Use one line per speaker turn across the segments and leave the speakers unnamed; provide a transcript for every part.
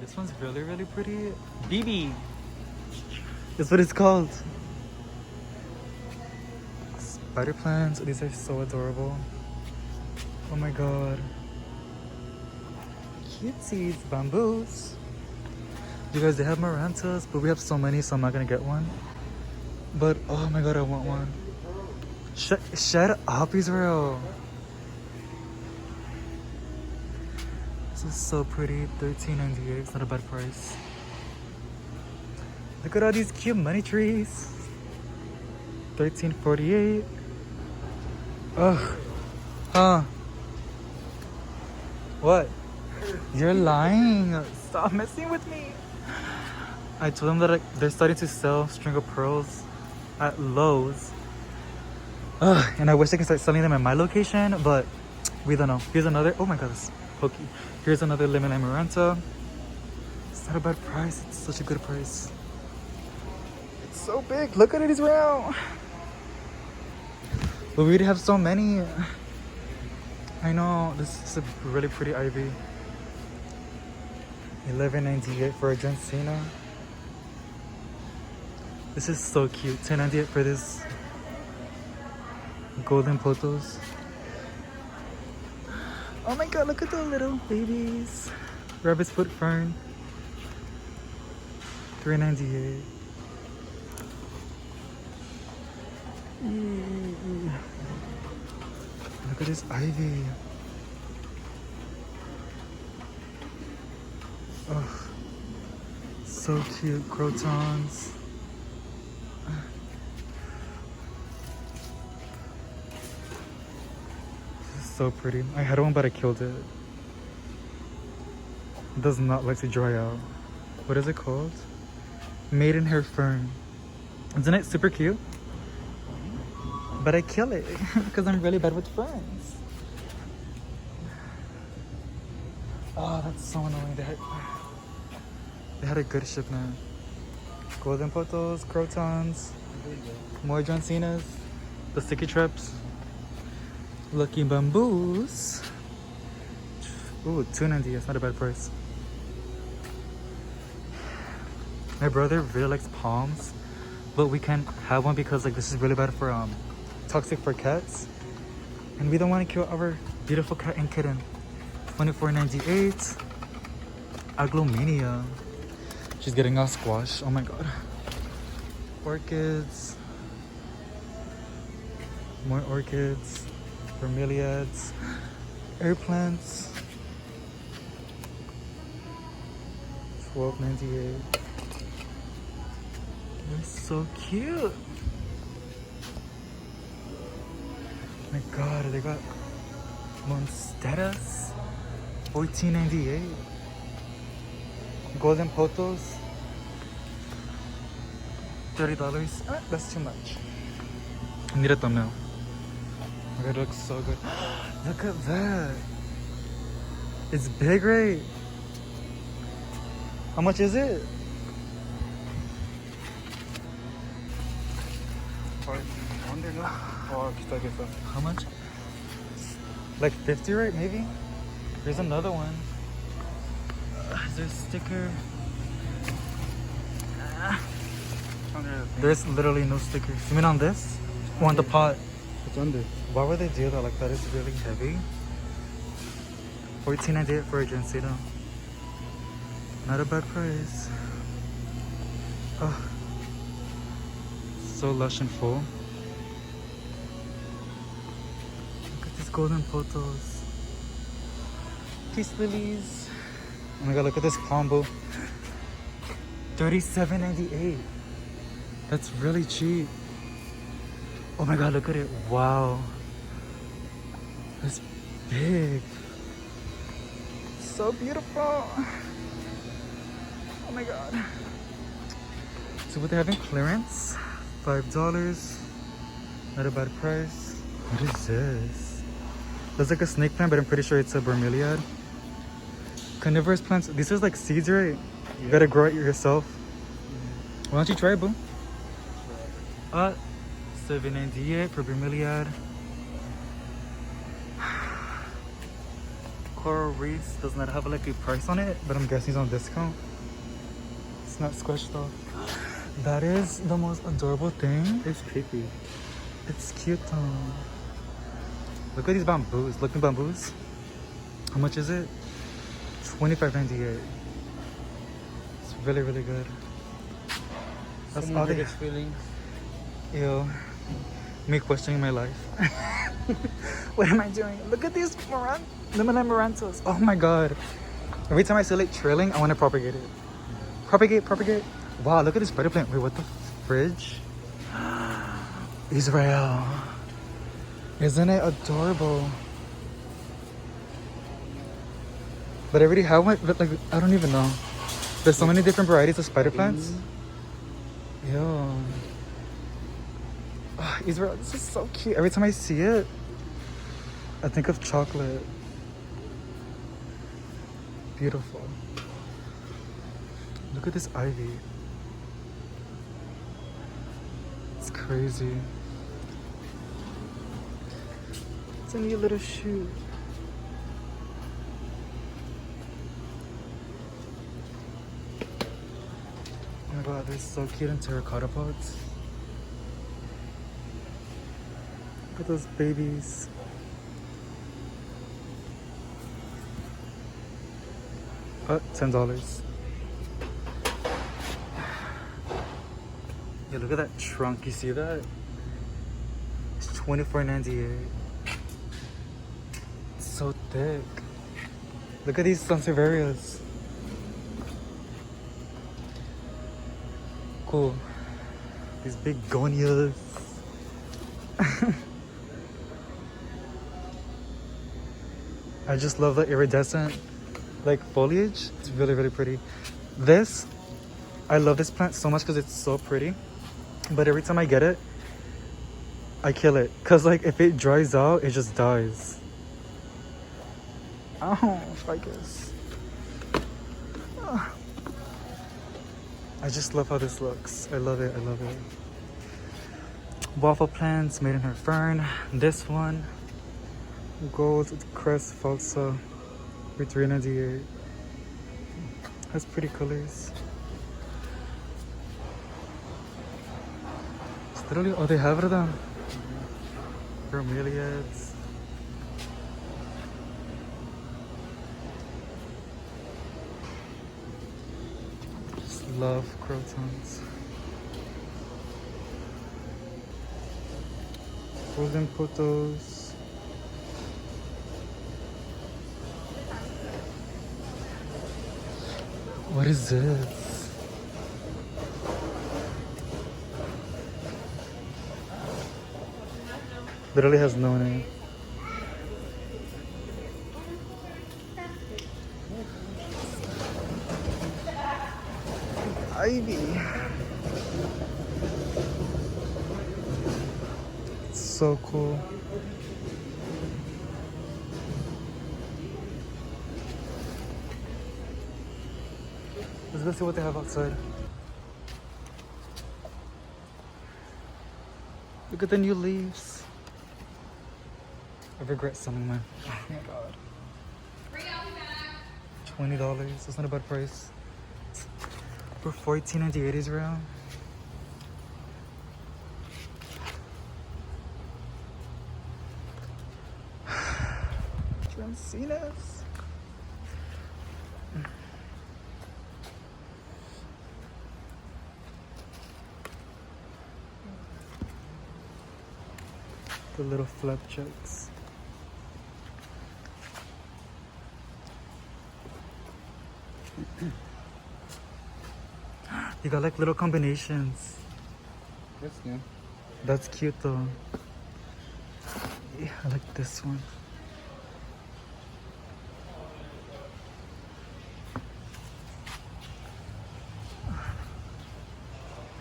This one's really, really pretty. BB. That's what it's called. Spider plants. These are so adorable. Oh my god. Cutesies. Bamboos. You guys, they have marantas, but we have so many, so I'm not gonna get one. But oh my god, I want one. Shut up, Israel. This is so pretty. $13.98. It's not a bad price. Look at all these cute money trees. $13.48. Ugh. Huh. What? You're lying. Stop messing with me. I told them that they're starting to sell string of pearls at Lowe's. Ugh. And I wish I could start selling them at my location, but we don't know. Here's another. Oh my god, this is pokey. Here's another lemon amaranta. It's not a bad price. It's such a good price. It's so big. Look at it, Israel. But we already have so many. I know. This is a really pretty ivy. $11.98 for a Gensina. This is so cute. $10.98 for this golden potos. Oh my god, look at the little babies. Rabbit's foot fern. $3.98. Look at this ivy. Oh, so cute. Crotons. This is so pretty. I had one, but I killed it. It does not like to dry out. What is it called? Maidenhair fern. Isn't it super cute? But I kill it because I'm really bad with ferns. Oh, that's so annoying. They had a good shipment. Golden potos, crotons, more Johnsinas, the sticky traps, lucky bamboos. Ooh, $2.90. It's not a bad price. My brother really likes palms, but we can't have one because like this is really bad for toxic for cats, and we don't want to kill our beautiful cat and kitten. $24.98. Aglomania. She's getting all squashed. Oh my god. Orchids. More orchids. Bromeliads. Air plants. $12.98. They're so cute. Oh my god, they got monsteras. $14.98. Golden potos. $30. That's too much. I need a thumbnail. Oh my god, it looks so good. Look at that. It's big, right? How much is it? How much? Like 50, right? Maybe? There's another one. Is there a sticker? There's literally no stickers. You mean on this? Or on the pot?
It's under.
Why would they do that? Like that is really heavy. $14.98 for a Gensina. Not a bad price. Oh, so lush and full. Look at these golden potos. Peace lilies. Oh my god, look at this combo. $37.98. That's really cheap. Oh my god, look at it. Wow. That's big. So beautiful. Oh my god. So what they're having clearance, $5. Not a bad price. What is this? Looks like a snake plant, but I'm pretty sure it's a bromeliad. Carnivorous plants. These are like seeds, right? You gotta grow it yourself. Why don't you try it, boo? $7.98 for bromeliad. coral reefs does not have like a price on it, but I'm guessing it's on discount. It's not squished off. That is the most adorable thing.
It's creepy.
It's cute though. Look at these bamboos. Looking bamboos. How much is it? $25.98. It's really, really good. That's all they.
Feelings.
Ew. Me questioning my life. What am I doing? Look at these marantas. Oh my god. Every time I see like trailing, I want to propagate it. Propagate. Wow, look at this spider plant. Wait, what the fridge? Israel. Isn't it adorable? But I already have one, but like, I don't even know. There's so many different varieties of spider plants. Ew. Oh, Israel, this is so cute. Every time I see it, I think of chocolate. Beautiful. Look at this ivy. It's crazy. It's a neat little shoot. Oh my god, they're so cute in terracotta pots. Look at those babies. $10. Yeah, look at that trunk. You see that? It's $24.98. It's so thick. Look at these Sansevieras. Cool. These big gonias. I just love the iridescent like foliage. It's really, really pretty. This, I love this plant so much because it's so pretty. But every time I get it, I kill it. Because like if it dries out, it just dies. Oh, ficus. I just love how this looks. I love it. Waffle plants made in her fern. This one, gold crest falsa for $3.98. Has pretty colors. It's literally all they have of them. Bromeliads. Just love crotons. Frozen potos. What is this? Literally has no name. Ivy. It's so cool. Let's go see what they have outside. Look at the new leaves. I regret selling mine. Oh my god. $20. That's not a bad price. For $14.98 Israel. Dracaenas. The little flapjacks. You got like little combinations.
That's new.
That's cute though. Yeah, I like this one.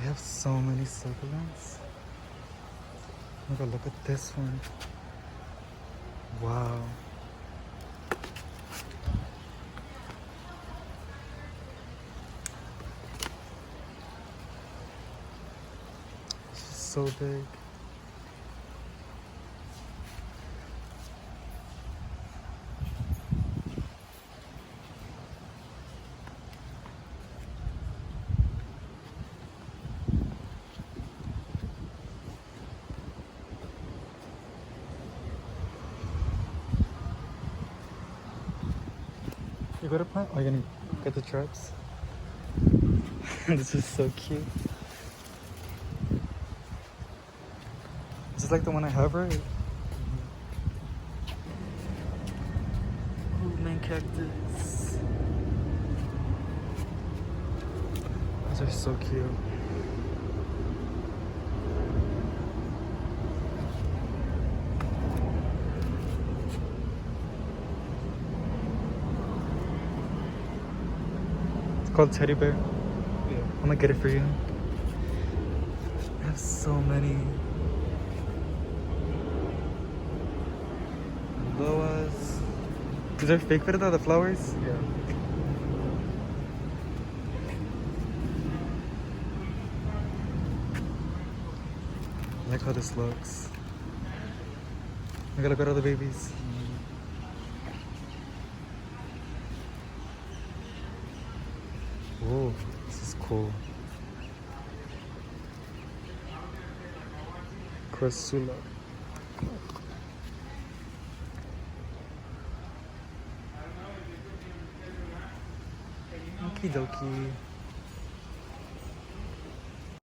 They have so many succulents. Oh my god, look at this one. Wow. It's so big. you go to plant? Oh, you're gonna get the traps? This is so cute. This is like the one I have, right? Oh, man, cactus. These are so cute. It's called Teddy Bear.
Yeah.
I'm gonna get it for you. I have so many. Aloes. These are fake Veras, the flowers?
Yeah.
I like how this looks. I gotta look at all the babies. Whoa, this is cool. Crasula. Okie dokie.